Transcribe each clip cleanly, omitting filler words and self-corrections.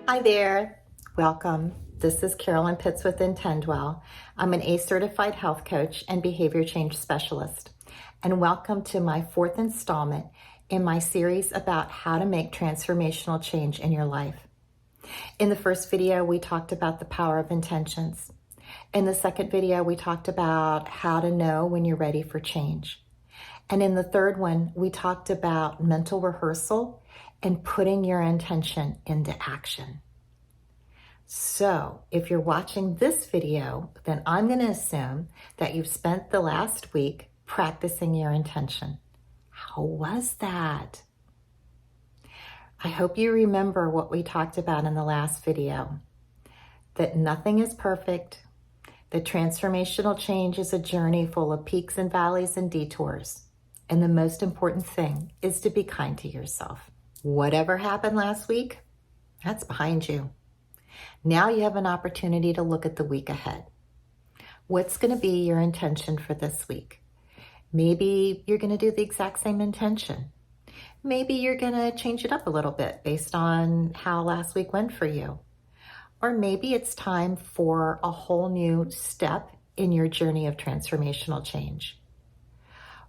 Hi there. Welcome. This is Carolyn Pitts with Intendwell. I'm an ACE certified health coach and behavior change specialist. And welcome to my fourth installment in my series about how to make transformational change in your life. In the first video, we talked about the power of intentions. In the second video, we talked about how to know when you're ready for change. And in the third one, we talked about mental rehearsal and putting your intention into action. So if you're watching this video, then I'm going to assume that you've spent the last week practicing your intention. How was that? I hope you remember what we talked about in the last video, that nothing is perfect, that transformational change is a journey full of peaks and valleys and detours. And the most important thing is to be kind to yourself. Whatever happened last week, that's behind you. Now you have an opportunity to look at the week ahead. What's going to be your intention for this week? Maybe you're going to do the exact same intention. Maybe you're going to change it up a little bit based on how last week went for you. Or maybe it's time for a whole new step in your journey of transformational change.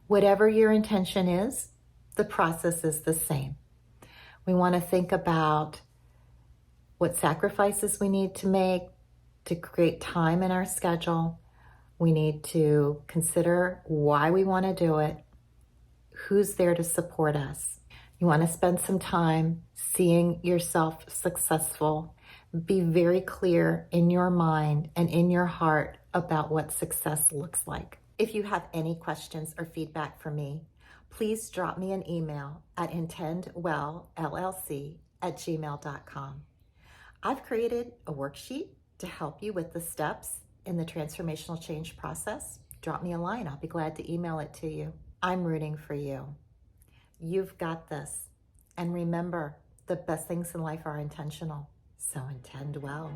Whatever your intention is, the process is the same. We want to think about what sacrifices we need to make to create time in our schedule. We need to consider why we want to do it, who's there to support us. You want to spend some time seeing yourself successful. Be very clear in your mind and in your heart about what success looks like. If you have any questions or feedback for me, please drop me an email at intendwellllc@gmail.com. I've created a worksheet to help you with the steps in the transformational change process. Drop me a line. I'll be glad to email it to you. I'm rooting for you. You've got this. And remember, the best things in life are intentional. So intend well.